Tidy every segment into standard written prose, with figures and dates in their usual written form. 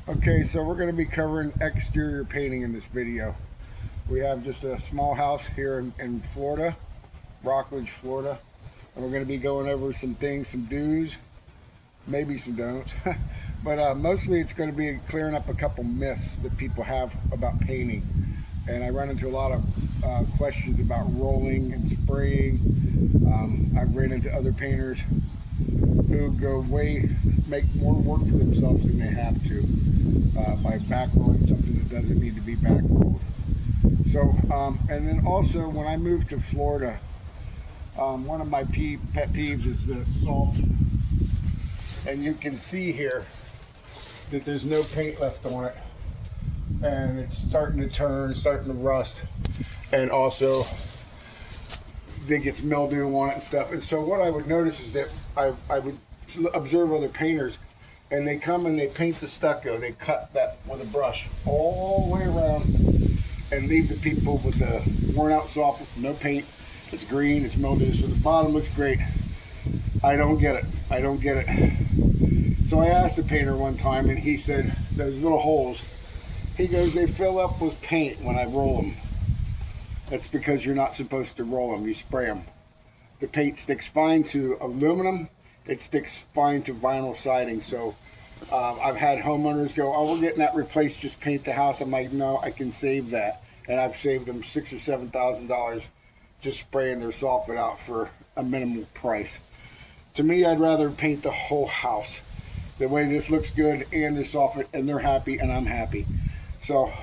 Okay, so we're going to be covering exterior painting in this video. We have just a small house here in Florida, Rockledge, Florida, and we're going to be going over some things, some do's, maybe some don'ts, but mostly it's going to be clearing up a couple myths that people have about painting. And I run into a lot of questions about rolling and spraying. I've ran into other painters who make more work for themselves than they have to by back rolling something that doesn't need to be back rolled. So, and then also when I moved to Florida, one of my pet peeves is the salt. And you can see here that there's no paint left on it. And it's starting to turn, starting to rust. And also, it gets mildew on it and stuff. And so what I would notice is that I would observe other painters, and they come and they paint the stucco. They cut that with a brush all the way around and leave the people with the worn out soffit, no paint. It's green, it's mildew, so the bottom looks great. I don't get it. I don't get it. So I asked a painter one time, and he said, those little holes, he goes, they fill up with paint when I roll them. That's because you're not supposed to roll them, you spray them. The paint sticks fine to aluminum, it sticks fine to vinyl siding. So I've had homeowners go, oh, we're getting that replaced, just paint the house. I'm like, no, I can save that. And I've saved them $6,000 or $7,000 just spraying their soffit out for a minimal price. To me, I'd rather paint the whole house. The way this looks good and the soffit, and they're happy and I'm happy. So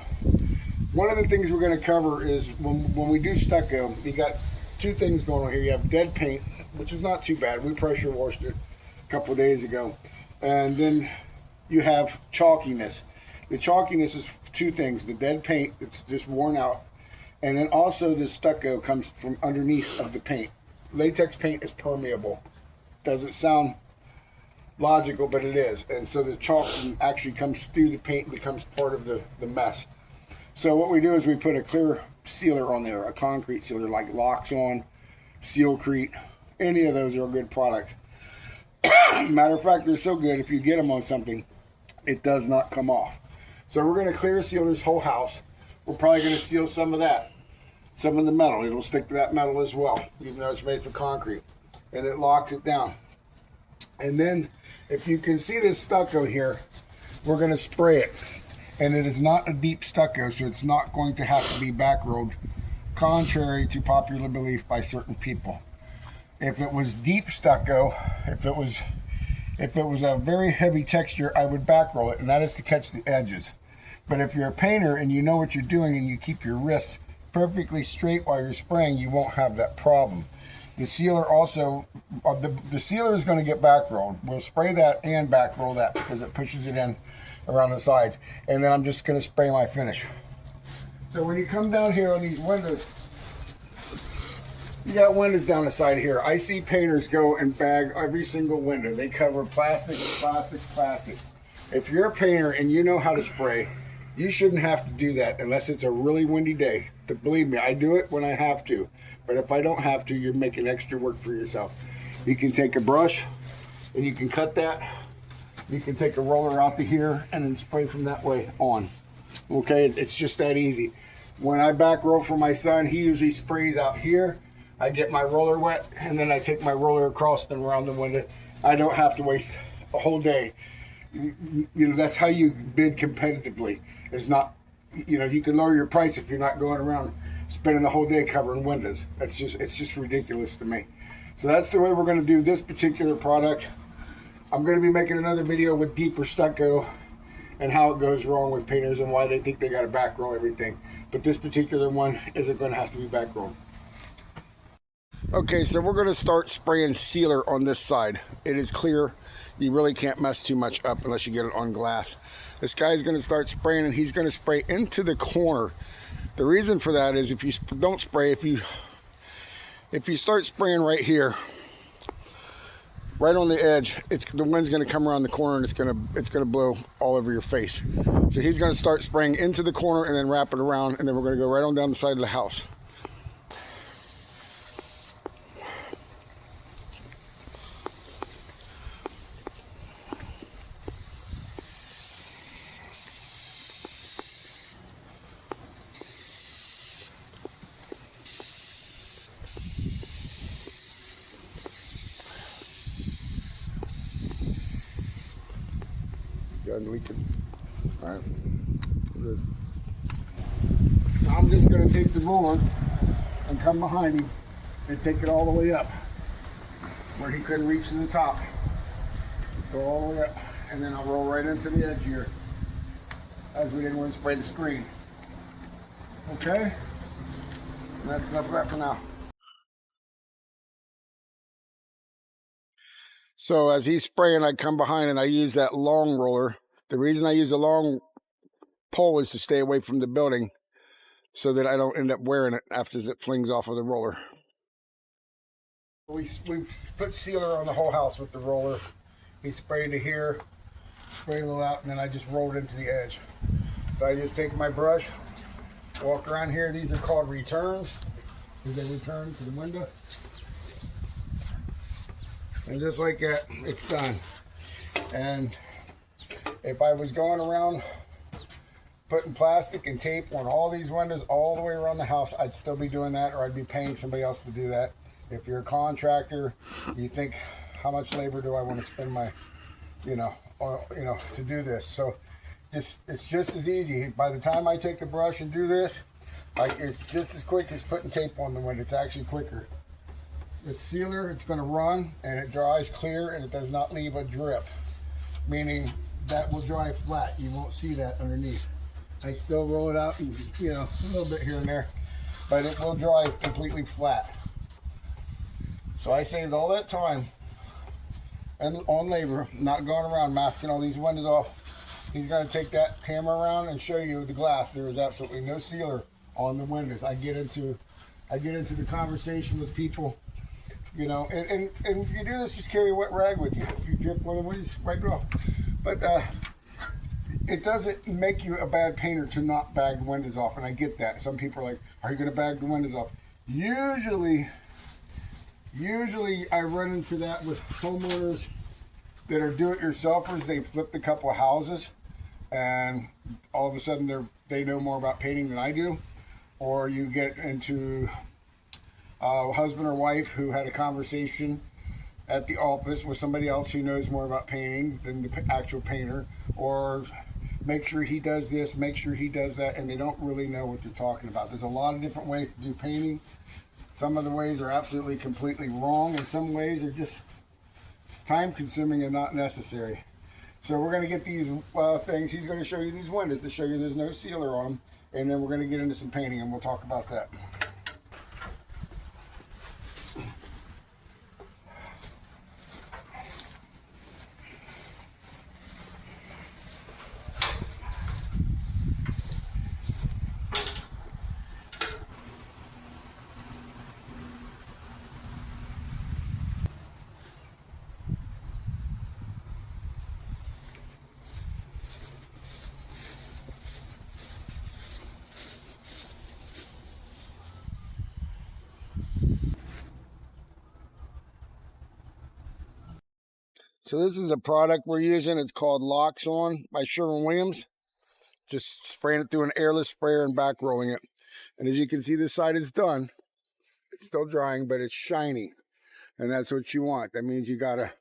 one of the things we're going to cover is when we do stucco, you got two things going on here. You have dead paint, which is not too bad. We pressure washed it a couple of days ago. And then you have chalkiness. The chalkiness is two things. The dead paint that's just worn out. And then also the stucco comes from underneath of the paint. Latex paint is permeable. Doesn't sound logical, but it is. And so the chalk actually comes through the paint and becomes part of the mess. So what we do is we put a clear sealer on there, a concrete sealer like Loxon, Sealcrete. Any of those are good products. Matter of fact, they're so good, if you get them on something, it does not come off. So we're going to clear seal this whole house. We're probably going to seal some of that, some of the metal. It'll stick to that metal as well, even though it's made for concrete. And it locks it down. And then, if you can see this stucco here, we're going to spray it. And it is not a deep stucco, so it's not going to have to be back rolled, contrary to popular belief by certain people. If it was deep stucco, if it was a very heavy texture, I would back roll it, and that is to catch the edges. But if you're a painter and you know what you're doing and you keep your wrist perfectly straight while you're spraying, you won't have that problem. The sealer also, the sealer is going to get back rolled. We'll spray that and back roll that because it pushes it in around the sides. And then I'm just going to spray my finish. So when you come down here on these windows, you got windows down the side here. I see painters go and bag every single window. They cover plastic, plastic, plastic. If you're a painter and you know how to spray, you shouldn't have to do that unless it's a really windy day. Believe me, I do it when I have to. But if I don't have to, you're making extra work for yourself. You can take a brush and you can cut that. You can take a roller out to here and then spray from that way on. Okay, it's just that easy. When I back roll for my son, he usually sprays out here. I get my roller wet and then I take my roller across and around the window. I don't have to waste a whole day. You know, that's how you bid competitively. It's not, you know, you can lower your price if you're not going around spending the whole day covering windows. It's just ridiculous to me. So that's the way we're going to do this particular product. I'm going to be making another video with deeper stucco and how it goes wrong with painters and why they think they got to back roll everything. But this particular one isn't going to have to be back rolled. Okay, so we're going to start spraying sealer on this side. It is clear. You really can't mess too much up unless you get it on glass. This guy's going to start spraying, and he's going to spray into the corner. The reason for that is if you don't spray, if you start spraying right here, right on the edge, the wind's going to come around the corner and it's going to blow all over your face. So he's going to start spraying into the corner and then wrap it around, and then we're going to go right on down the side of the house. Good, we can. All right. Good. Now I'm just going to take the roller and come behind him and take it all the way up where he couldn't reach to the top. Let's go all the way up, and then I'll roll right into the edge here, as we didn't want to spray the screen. Okay? And that's enough of that for now. So as he's spraying, I come behind and I use that long roller. The reason I use a long pole is to stay away from the building so that I don't end up wearing it after it flings off of the roller. We've put sealer on the whole house with the roller. He sprayed it here, sprayed a little out, and then I just rolled into the edge. So I just take my brush, walk around here. These are called returns, because they return to the window. And just like that, it's done. And if I was going around putting plastic and tape on all these windows all the way around the house, I'd still be doing that, or I'd be paying somebody else to do that. If you're a contractor, you think, how much labor do I want to spend my, to do this? So it's just as easy. By the time I take a brush and do this, it's just as quick as putting tape on the window. It's actually quicker. It's sealer, it's going to run, and it dries clear, and it does not leave a drip, meaning that will dry flat. You won't see that underneath. I still roll it out, and a little bit here and there, but it will dry completely flat. So I saved all that time and on labor, not going around masking all these windows off. He's going to take that camera around and show you the glass. There is absolutely no sealer on the windows. I get into the conversation with people. And if you do this, just carry a wet rag with you. If you drip one of the windows, wipe it off. But it doesn't make you a bad painter to not bag the windows off, and I get that. Some people are like, are you going to bag the windows off? Usually I run into that with homeowners that are do-it-yourselfers. They flipped a couple of houses, and all of a sudden they know more about painting than I do. Or you get into a husband or wife who had a conversation at the office with somebody else who knows more about painting than the actual painter, or make sure he does this, make sure he does that, and they don't really know what they're talking about. There's a lot of different ways to do painting. Some of the ways are absolutely completely wrong, and some ways are just time consuming and not necessary. So we're going to get these things. He's going to show you these windows to show you there's no sealer on them, and then we're going to get into some painting, and we'll talk about that. So this is a product we're using. It's called Locks On by Sherwin-Williams. Just spraying it through an airless sprayer and back rolling it. And as you can see, this side is done. It's still drying, but it's shiny. And that's what you want. That means you got a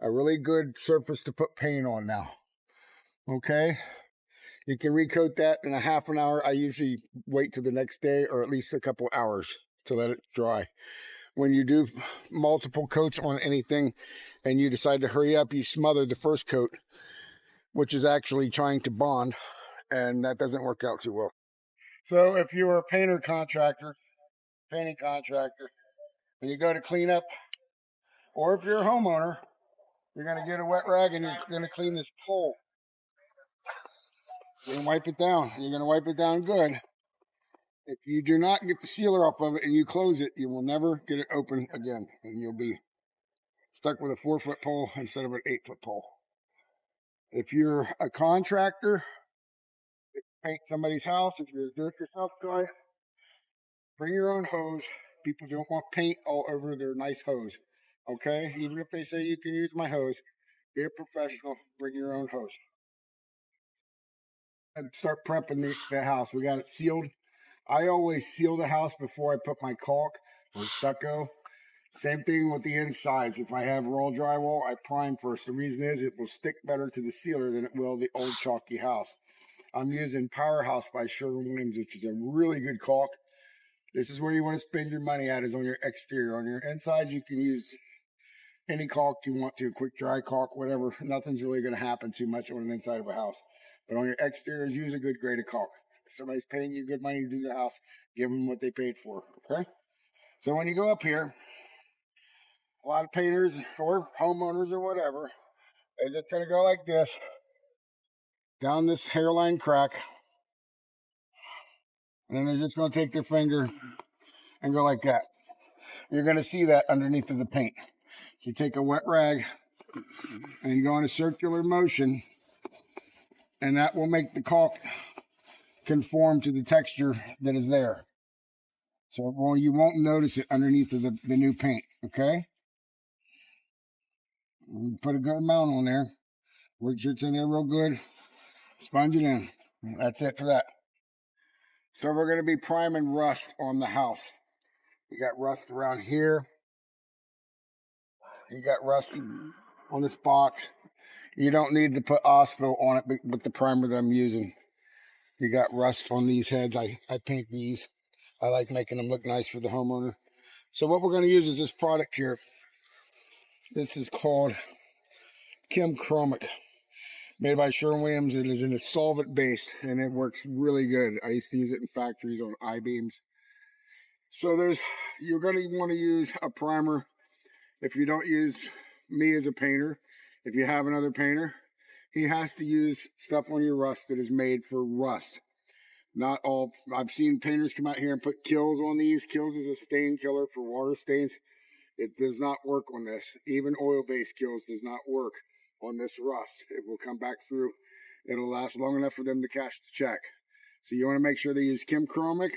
really good surface to put paint on now. Okay? You can recoat that in a half an hour. I usually wait till the next day, or at least a couple hours to let it dry. When you do multiple coats on anything and you decide to hurry up, you smother the first coat, which is actually trying to bond, and that doesn't work out too well. So if you were a painting contractor, and you go to clean up, or if you're a homeowner, you're going to get a wet rag and you're going to clean this pole. You're going to wipe it down. You're going to wipe it down good. If you do not get the sealer off of it and you close it, you will never get it open again, and you'll be stuck with a 4-foot pole instead of an 8-foot pole. If you're a contractor, paint somebody's house, if you're a do-it-yourself guy, bring your own hose. People don't want paint all over their nice hose. Okay? Even if they say you can use my hose, be a professional, bring your own hose. And start prepping the house. We got it sealed. I always seal the house before I put my caulk or stucco. Same thing with the insides. If I have raw drywall, I prime first. The reason is it will stick better to the sealer than it will the old chalky house. I'm using Powerhouse by Sherwin-Williams, which is a really good caulk. This is where you want to spend your money at, is on your exterior. On your inside, you can use any caulk you want to, quick dry caulk, whatever. Nothing's really going to happen too much on the inside of a house. But on your exteriors, use a good grade of caulk. If somebody's paying you good money to do your house, give them what they paid for, okay? So when you go up here, a lot of painters or homeowners or whatever, they're just going to go like this, down this hairline crack, and then they're just going to take their finger and go like that. You're going to see that underneath of the paint. So you take a wet rag and you go in a circular motion, and that will make the caulk conform to the texture that is there. So you won't notice it underneath of the new paint, okay? Put a good amount on there. Make sure it's in there real good. Sponge it in. That's it for that. So we're going to be priming rust on the house. You got rust around here. You got rust on this box. You don't need to put Ospo on it with the primer that I'm using. You got rust on these heads. I paint these. I like making them look nice for the homeowner. So what we're going to use is this product here. This is called Chromic, made by Sherwin-Williams. It is in a solvent based, and it works really good. I used to use it in factories on I-beams. So you're going to want to use a primer. If you don't use me as a painter, if you have another painter, he has to use stuff on your rust that is made for rust. Not all. I've seen painters come out here and put Kills on these. Kills is a stain killer for water stains. It does not work on this. Even oil-based Kills does not work on this rust. It will come back through. It'll last long enough for them to cash the check. So you want to make sure they use Chromic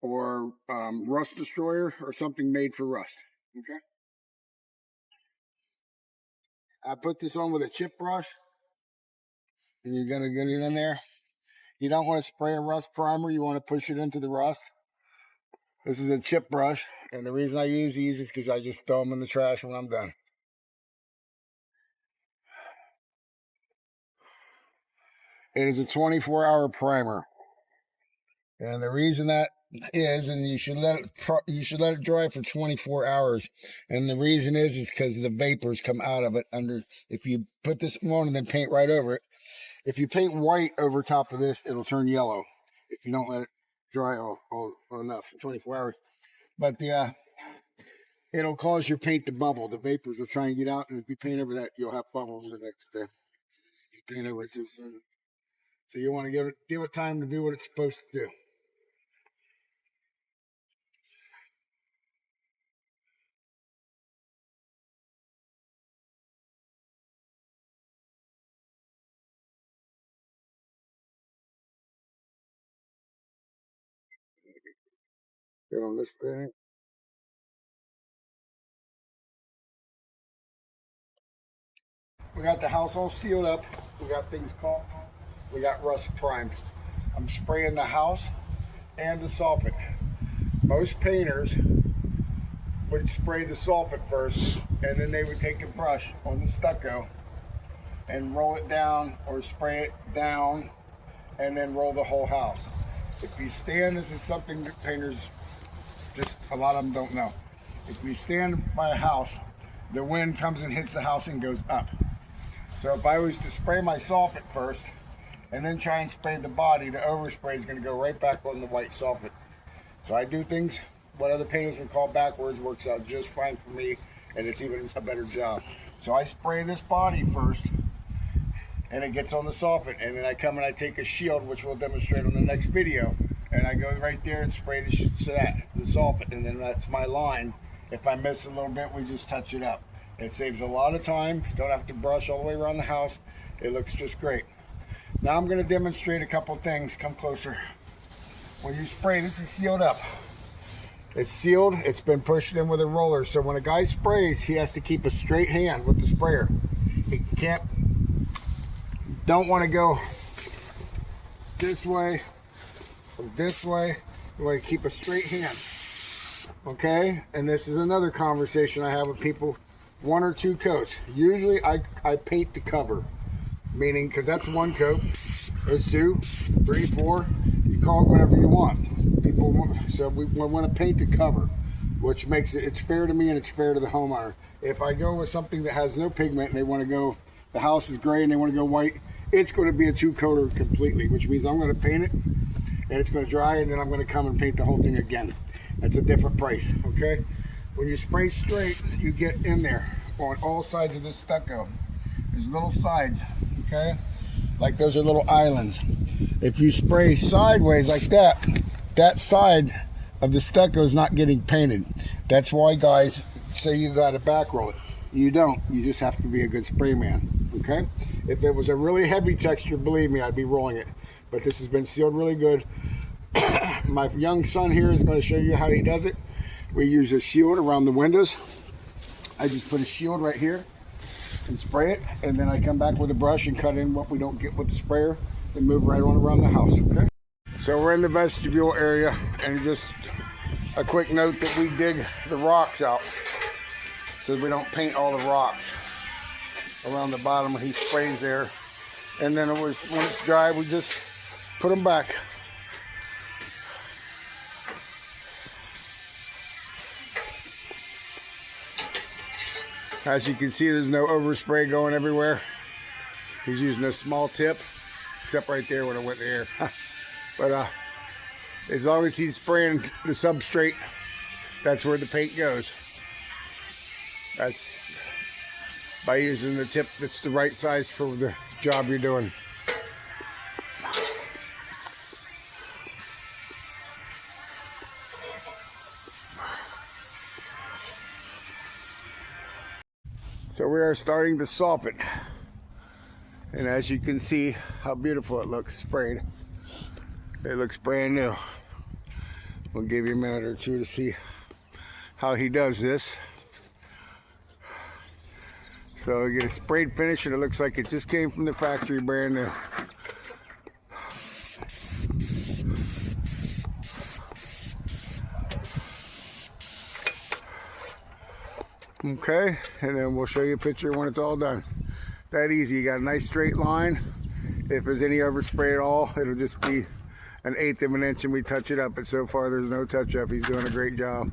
or Rust Destroyer or something made for rust. Okay. I put this on with a chip brush, and you're gonna get it in there. You don't want to spray a rust primer. You want to push it into the rust. This is a chip brush, and the reason I use these is because I just throw them in the trash when I'm done. It is a 24-hour primer, and the reason that is, and you should let it dry for 24 hours. And the reason is because the vapors come out of it under. If you put this on and then paint right over it, if you paint white over top of this, it'll turn yellow if you don't let it dry all enough for 24 hours. But it'll cause your paint to bubble. The vapors will try and get out, and if you paint over that, you'll have bubbles the next day. You paint over it too soon. So you want to give it time to do what it's supposed to do. Get on this thing. We got the house all sealed up. We got things caulked. We got rust primed. I'm spraying the house and the soffit. Most painters would spray the soffit first, and then they would take a brush on the stucco and roll it down, or spray it down and then roll the whole house. If you stand, this is something that painters, just a lot of them don't know. If you stand by a house, the wind comes and hits the house and goes up. So if I was to spray my soffit first and then try and spray the body, the overspray is going to go right back on the white soffit. So I do things what other painters would call backwards, works out just fine for me, and it's even a better job. So I spray this body first, and it gets on the soffit, and then I come and I take a shield, which we'll demonstrate on the next video, and I go right there and spray the soffit, and then that's my line. If I miss a little bit, we just touch it up. It saves a lot of time. You don't have to brush all the way around the house. It looks just great. Now I'm going to demonstrate a couple things. Come closer. When you spray, this is sealed up. It's sealed. It's been pushed in with a roller. So when a guy sprays, he has to keep a straight hand with the sprayer. He don't want to go this way or this way. You want to keep a straight hand. Okay, and this is another conversation I have with people. 1 or 2 coats. Usually I paint the cover, meaning, because that's 1 coat. There's 2, 3, 4. You call it whatever you want. So we want to paint the cover, which makes it's fair to me and it's fair to the homeowner. If I go with something that has no pigment and they want to go, the house is gray and they want to go white, it's going to be a 2-coater completely, which means I'm going to paint it and it's going to dry, and then I'm going to come and paint the whole thing again. That's a different price. Okay, when you spray straight, you get in there on all sides of this stucco. There's little sides, okay, like those are little islands. If you spray sideways like that, that side of the stucco is not getting painted. That's why guys say you got to back roll it. You don't. You just have to be a good spray man. Okay, if it was a really heavy texture, believe me, I'd be rolling it, but this has been sealed really good. My young son here is going to show you how he does it. We use a shield around the windows. I just put a shield right here and spray it, and then I come back with a brush and cut in what we don't get with the sprayer and move right on around the house. Okay, so we're in the vestibule area, and just a quick note that we dig the rocks out so we don't paint all the rocks around the bottom when he sprays there. And then when it's dry, we just put them back. As you can see, there's no overspray going everywhere. He's using a small tip, except right there when it went there. But as long as he's spraying the substrate, that's where the paint goes. That's by using the tip that's the right size for the job you're doing. So we are starting to soften, and as you can see how beautiful it looks sprayed. It looks brand new. We'll give you a minute or 2 to see how he does this. So we get a sprayed finish and it looks like it just came from the factory brand new. Okay, and then we'll show you a picture when it's all done. That easy. You got a nice straight line. If there's any overspray at all, it'll just be 1/8 of an inch and we touch it up, but so far there's no touch up. He's doing a great job.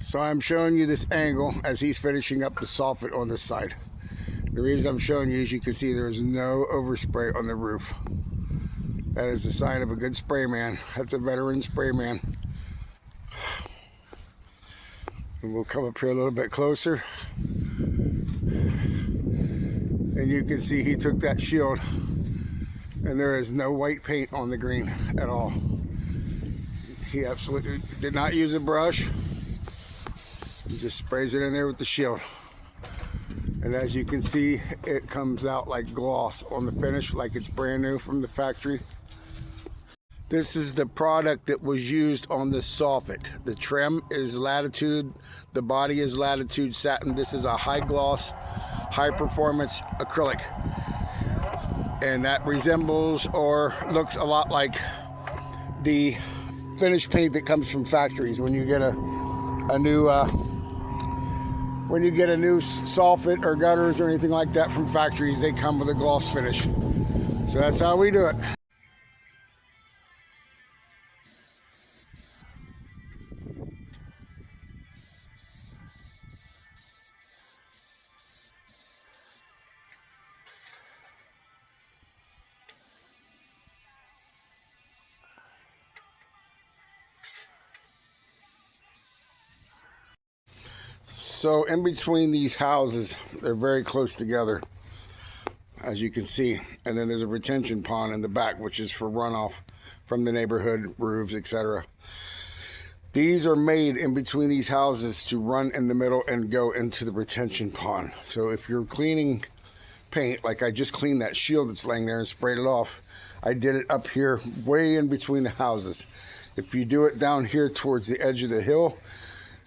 So I'm showing you this angle as he's finishing up the soffit on this side. The reason I'm showing you is you can see there's no overspray on the roof. That is the sign of a good spray man. That's a veteran spray man. And we'll come up here a little bit closer. And you can see he took that shield and there is no white paint on the green at all. He absolutely did not use a brush. He just sprays it in there with the shield. And as you can see, it comes out like gloss on the finish, like it's brand new from the factory. This is the product that was used on the soffit. The trim is Latitude, the body is Latitude satin. This is a high gloss, high performance acrylic. And that resembles or looks a lot like the finished paint that comes from factories. When you get a new soffit or gutters or anything like that from factories, they come with a gloss finish. So that's how we do it. So in between these houses, they're very close together, as you can see. And then there's a retention pond in the back, which is for runoff from the neighborhood, roofs, etc. These are made in between these houses to run in the middle and go into the retention pond. So if you're cleaning paint, like I just cleaned that shield that's laying there and sprayed it off, I did it up here way in between the houses. If you do it down here towards the edge of the hill,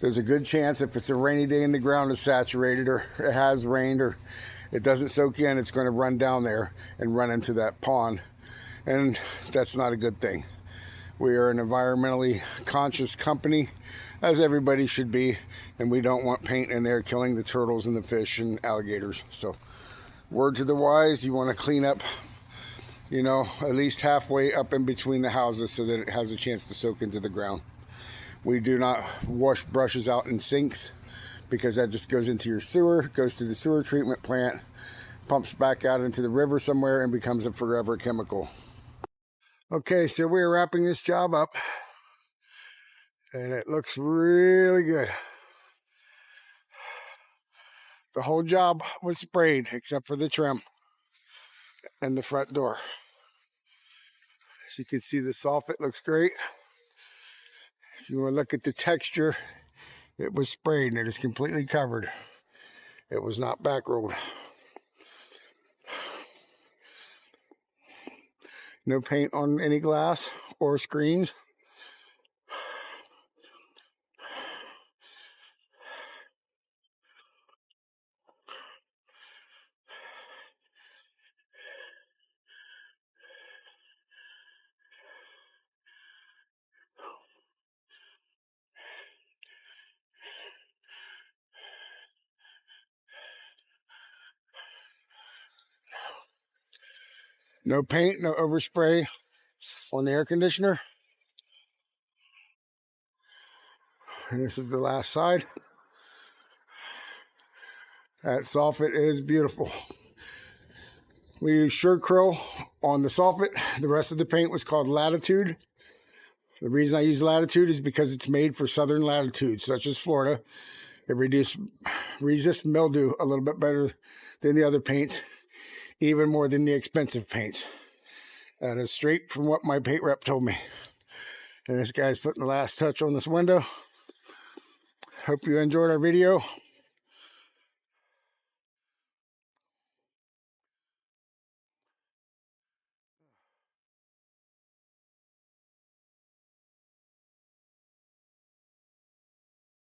there's a good chance if it's a rainy day and the ground is saturated, or it has rained, or it doesn't soak in, it's going to run down there and run into that pond. And that's not a good thing. We are an environmentally conscious company, as everybody should be, and we don't want paint in there killing the turtles and the fish and alligators. So, word to the wise, you want to clean up, you know, at least halfway up in between the houses so that it has a chance to soak into the ground. We do not wash brushes out in sinks, because that just goes into your sewer, goes to the sewer treatment plant, pumps back out into the river somewhere, and becomes a forever chemical. Okay, so we're wrapping this job up, and it looks really good. The whole job was sprayed except for the trim and the front door. As you can see, the soffit looks great. If you want to look at the texture, it was sprayed and it is completely covered. It was not back rolled. No paint on any glass or screens. No paint, no overspray on the air conditioner. And this is the last side. That soffit is beautiful. We used Surecryl on the soffit. The rest of the paint was called Latitude. The reason I use Latitude is because it's made for southern latitudes, such as Florida. It resists mildew a little bit better than the other paints, even more than the expensive paints. That is straight from what my paint rep told me. And this guy's putting the last touch on this window. Hope you enjoyed our video.